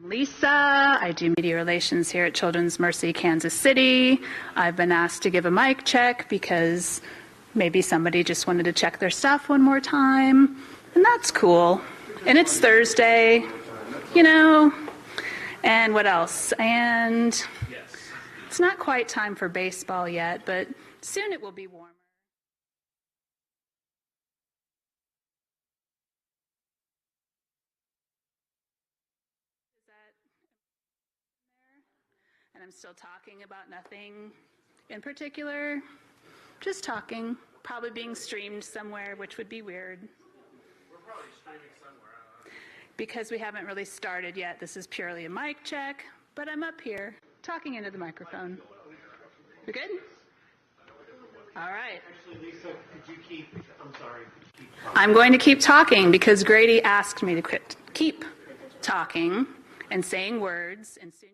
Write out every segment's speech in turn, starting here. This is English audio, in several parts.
Lisa. I do media relations here at Children's Mercy Kansas City. I've been asked to give a mic check because maybe somebody just wanted to check their stuff one more time, and that's cool. And it's Thursday, you know, and what else? And it's not quite time for baseball yet, but soon it will be warmer. And I'm still talking about nothing in particular, just talking, probably being streamed somewhere, which would be weird. We're probably streaming somewhere. I don't know. Because we haven't really started yet. This is purely a mic check, but I'm up here talking into the microphone. We good? All right. Actually, Lisa, could you keep, I'm sorry, could you keep talking? I'm going to keep talking because Grady asked me to keep talking and saying words, and soon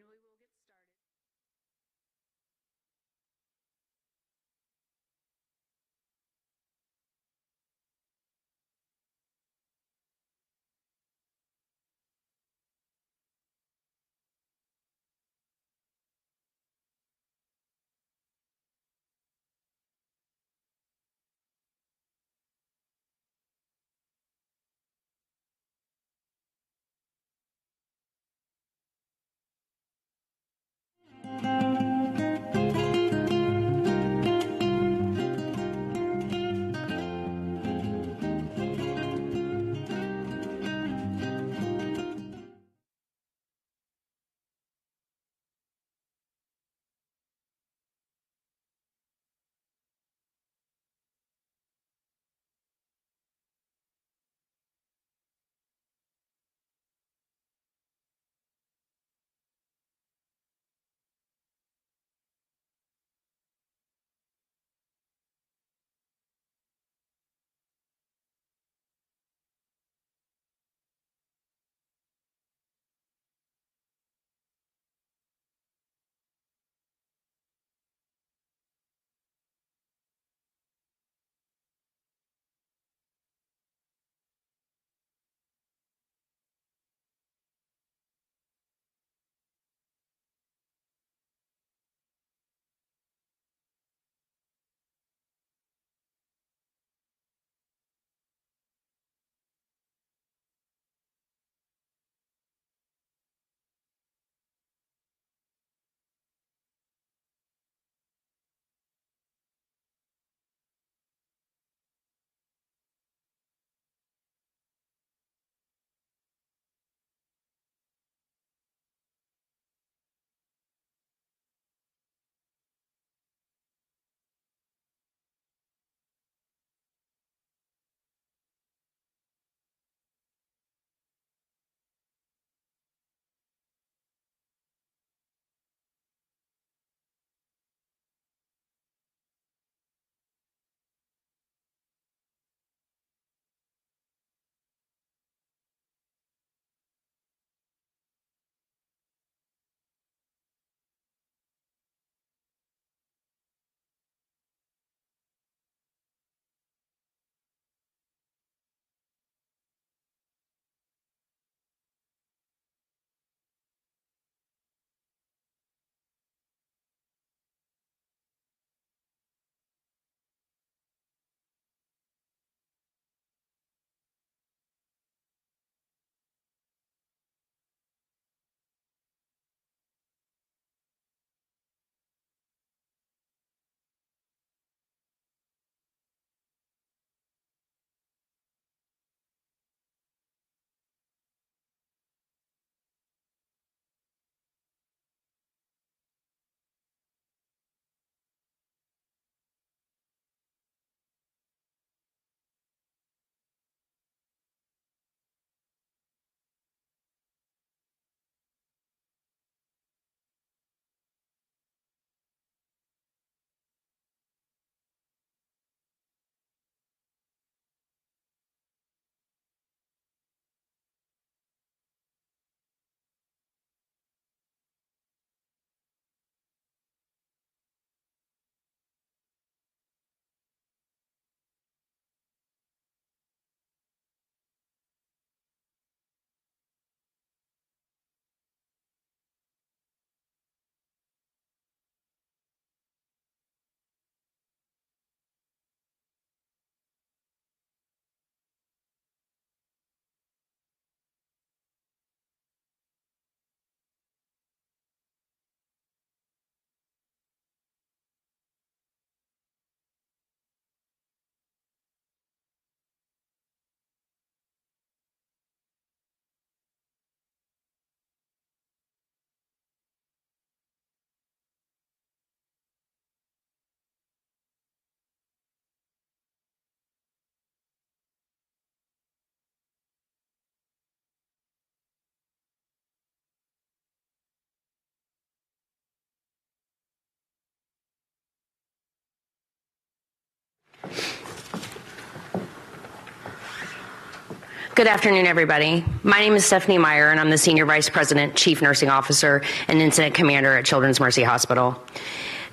Good afternoon, everybody. My name is Stephanie Meyer, and I'm the Senior Vice President, Chief Nursing Officer, and Incident Commander at Children's Mercy Hospital.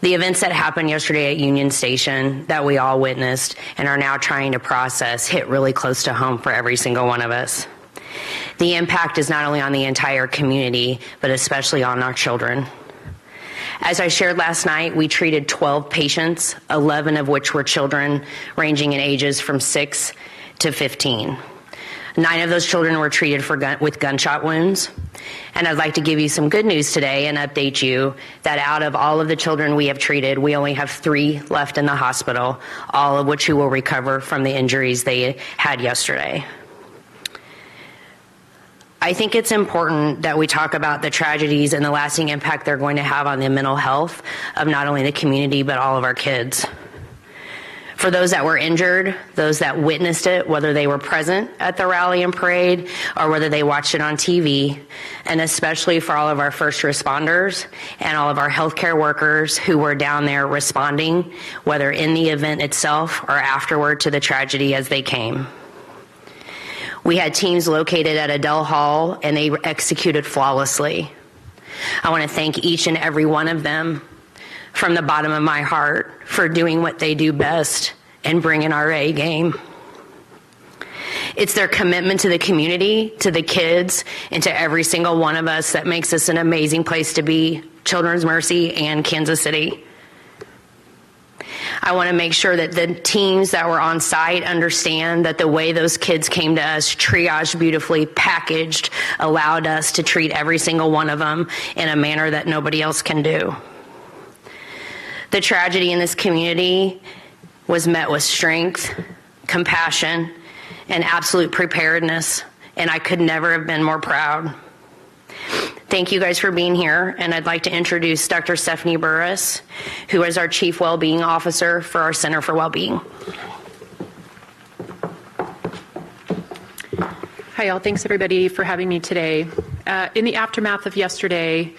The events that happened yesterday at Union Station that we all witnessed and are now trying to process hit really close to home for every single one of us. The impact is not only on the entire community, but especially on our children. As I shared last night, we treated 12 patients, 11 of which were children ranging in ages from 6 to 15. 9 of those children were treated with gunshot wounds. And I'd like to give you some good news today and update you that out of all of the children we have treated, we only have 3 left in the hospital, all of which who will recover from the injuries they had yesterday. I think it's important that we talk about the tragedies and the lasting impact they're going to have on the mental health of not only the community, but all of our kids. For those that were injured, those that witnessed it, whether they were present at the rally and parade or whether they watched it on TV, and especially for all of our first responders and all of our healthcare workers who were down there responding, whether in the event itself or afterward to the tragedy as they came. We had teams located at Adele Hall, and they executed flawlessly. I want to thank each and every one of them from the bottom of my heart for doing what they do best and bringing our A game. It's their commitment to the community, to the kids, and to every single one of us that makes us an amazing place to be, Children's Mercy and Kansas City. I want to make sure that the teams that were on site understand that the way those kids came to us, triaged beautifully, packaged, allowed us to treat every single one of them in a manner that nobody else can do. The tragedy in this community was met with strength, compassion, and absolute preparedness, and I could never have been more proud. Thank you guys for being here, and I'd like to introduce Dr. Stephanie Burris, who is our Chief Wellbeing Officer for our Center for Wellbeing. Hi, all. Thanks, everybody, for having me today. In the aftermath of yesterday,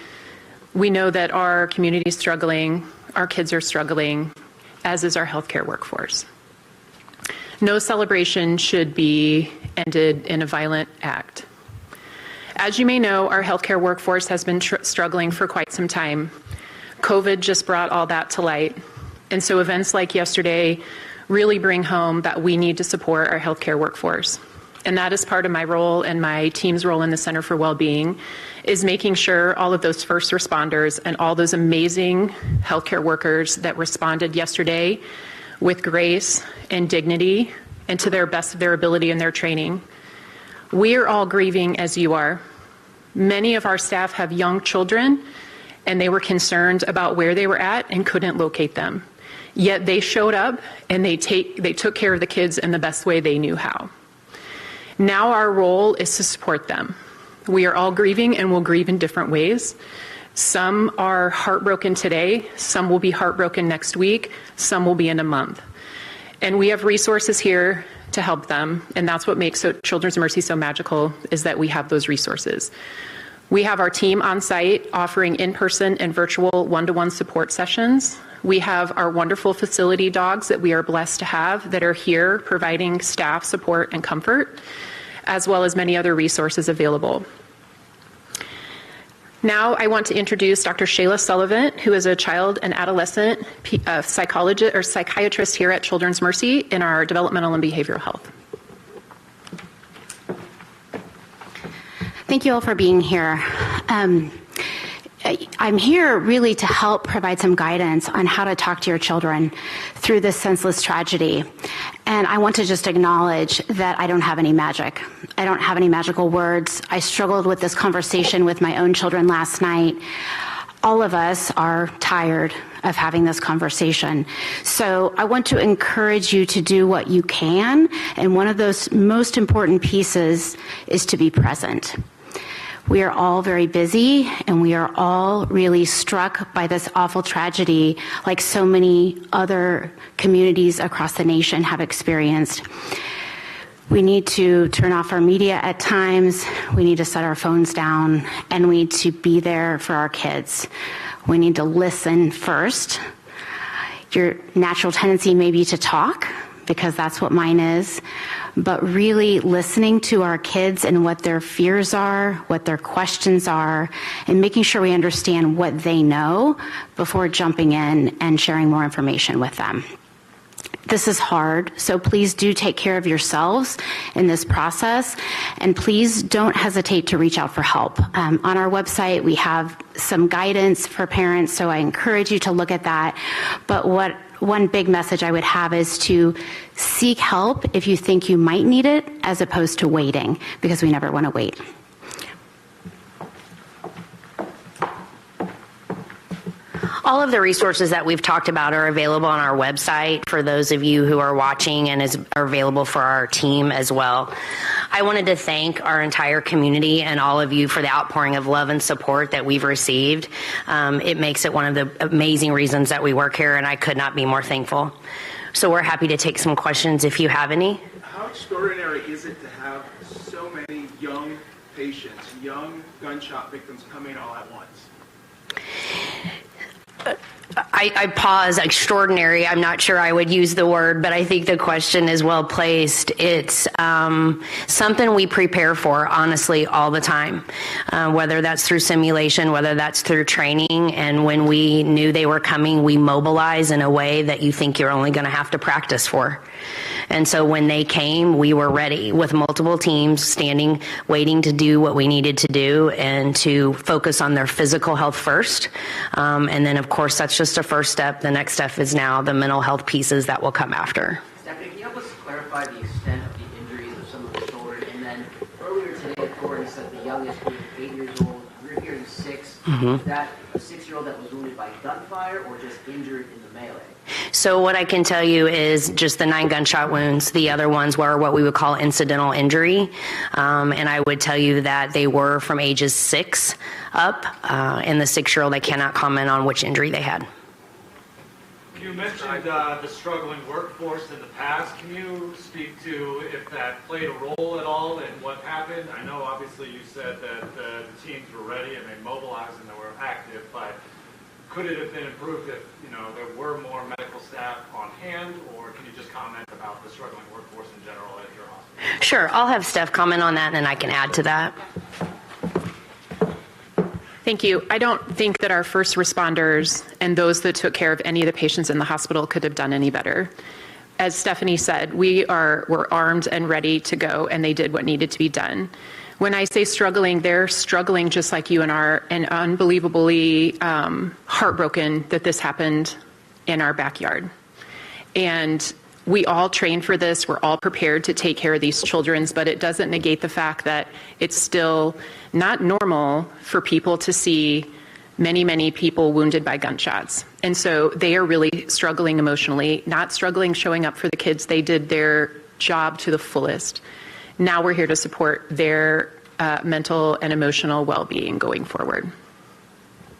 we know that our community is struggling, our kids are struggling, as is our healthcare workforce. No celebration should be ended in a violent act. As you may know, our healthcare workforce has been struggling for quite some time. COVID just brought all that to light. And so events like yesterday really bring home that we need to support our healthcare workforce. And that is part of my role and my team's role in the Center for Wellbeing, is making sure all of those first responders and all those amazing healthcare workers that responded yesterday with grace and dignity and to their best of their ability in their training. We are all grieving as you are. Many of our staff have young children, and they were concerned about where they were at and couldn't locate them. Yet they showed up and they took care of the kids in the best way they knew how. Now our role is to support them. We are all grieving and will grieve in different ways. Some are heartbroken today, some will be heartbroken next week, some will be in a month. And we have resources here to help them, and that's what makes Children's Mercy so magical, is that we have those resources. We have our team on site offering in-person and virtual one-to-one support sessions. We have our wonderful facility dogs that we are blessed to have that are here providing staff support and comfort, as well as many other resources available. Now I want to introduce Dr. Shayla Sullivan, who is a child and adolescent psychologist or psychiatrist here at Children's Mercy in our developmental and behavioral health. Thank you all for being here. I'm here really to help provide some guidance on how to talk to your children through this senseless tragedy. And I want to just acknowledge that I don't have any magic. I don't have any magical words. I struggled with this conversation with my own children last night. All of us are tired of having this conversation. So I want to encourage you to do what you can. And one of those most important pieces is to be present. We are all very busy, and we are all really struck by this awful tragedy, like so many other communities across the nation have experienced. We need to turn off our media at times, we need to set our phones down, and we need to be there for our kids. We need to listen first. Your natural tendency may be to talk, because that's what mine is, but really listening to our kids and what their fears are, what their questions are, and making sure we understand what they know before jumping in and sharing more information with them. This is hard, so please do take care of yourselves in this process, and please don't hesitate to reach out for help. On our website, we have some guidance for parents, so I encourage you to look at that. But one big message I would have is to seek help if you think you might need it, as opposed to waiting, because we never want to wait. All of the resources that we've talked about are available on our website for those of you who are watching, and are available for our team as well. I wanted to thank our entire community and all of you for the outpouring of love and support that we've received. It makes it one of the amazing reasons that we work here, and I could not be more thankful. So we're happy to take some questions if you have any. How extraordinary is it to have so many young patients, young gunshot victims coming all at once? I pause. Extraordinary. I'm not sure I would use the word, but I think the question is well placed. It's something we prepare for, honestly, all the time, whether that's through simulation, whether that's through training. And when we knew they were coming, we mobilize in a way that you think you're only going to have to practice for. And so when they came, we were ready with multiple teams standing, waiting to do what we needed to do and to focus on their physical health first. And then, of course, that's just a first step. The next step is now the mental health pieces that will come after. Stephanie, can you help us clarify the extent of the injuries of some of the children? And then earlier today, Corey said the youngest was 8 years old. We're hearing 6. Is that a 6-year-old that was wounded by gunfire or just injured in the melee? So what I can tell you is just the 9 gunshot wounds. The other ones were what we would call incidental injury. And I would tell you that they were from ages 6 up. And the 6-year-old, I cannot comment on which injury they had. You mentioned the struggling workforce in the past. Can you speak to if that played a role at all in what happened? I know obviously you said that the teams were ready and they mobilized and they were active, but could it have been improved if there were more medical staff on hand, or can you just comment about the struggling workforce in general at your hospital? Sure, I'll have Steph comment on that and then I can add to that. Thank you. I don't think that our first responders and those that took care of any of the patients in the hospital could have done any better. As Stephanie said, we're armed and ready to go, and they did what needed to be done. When I say struggling, they're struggling just like you and unbelievably heartbroken that this happened in our backyard. And we all train for this. We're all prepared to take care of these children, but it doesn't negate the fact that it's still not normal for people to see many, many people wounded by gunshots. And so they are really struggling emotionally, not struggling showing up for the kids. They did their job to the fullest. Now we're here to support their mental and emotional well-being going forward.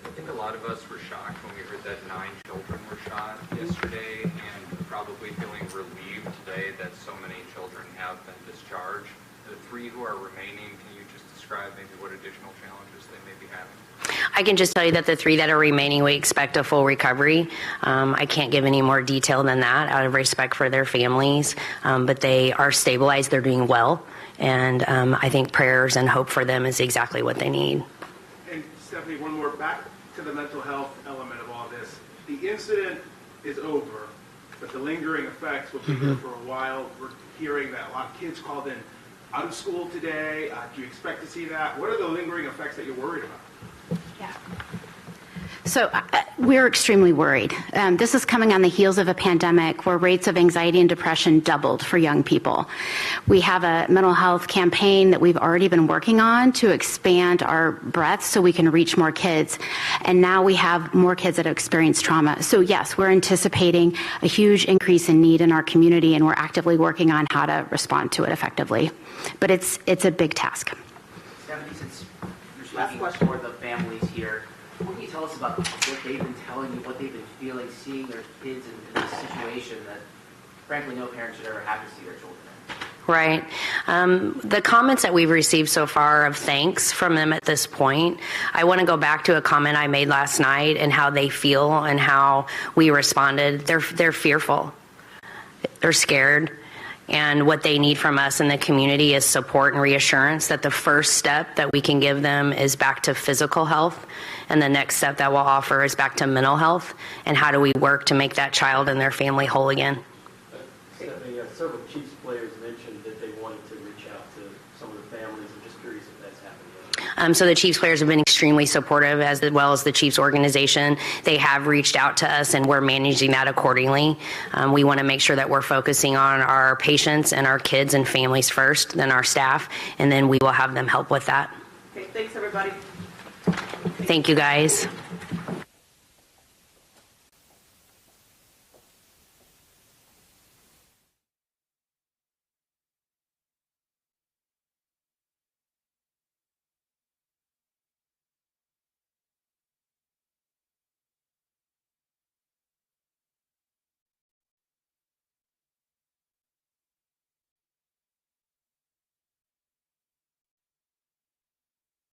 I think a lot of us were shocked when we heard that 9 children were shot yesterday, and probably feeling relieved today that so many children have been discharged. The 3 who are remaining, can you just describe maybe what additional challenges they may be having? I can just tell you that the 3 that are remaining, we expect a full recovery. I can't give any more detail than that out of respect for their families, but they are stabilized, they're doing well, and I think prayers and hope for them is exactly what they need. And Stephanie, one more, back to the mental health element of all this. The incident is over, but the lingering effects will be here for a while. We're hearing that a lot of kids called in out of school today. Do you expect to see that? What are the lingering effects that you're worried about? Yeah. So we're extremely worried. This is coming on the heels of a pandemic where rates of anxiety and depression doubled for young people. We have a mental health campaign that we've already been working on to expand our breadth so we can reach more kids. And now we have more kids that have experienced trauma. So yes, we're anticipating a huge increase in need in our community, and we're actively working on how to respond to it effectively. But it's a big task. Stephanie, since you're speaking for the families here, what can you tell us about what they've been telling you, what they've been feeling, seeing their kids in this situation that, frankly, no parent should ever have to see their children in? Right. The comments that we've received so far of thanks from them at this point, I want to go back to a comment I made last night and how they feel and how we responded. They're fearful. They're scared. And what they need from us in the community is support and reassurance that the first step that we can give them is back to physical health. And the next step that we'll offer is back to mental health. And how do we work to make that child and their family whole again? Stephanie, several Chiefs players mentioned that they wanted to reach out to some of the families. I'm just curious if that's happened yet. So the Chiefs players have been extremely supportive, as well as the Chiefs organization. They have reached out to us, and we're managing that accordingly. We want to make sure that we're focusing on our patients and our kids and families first, then our staff, and then we will have them help with that. Okay, thanks, everybody. Thank you, guys.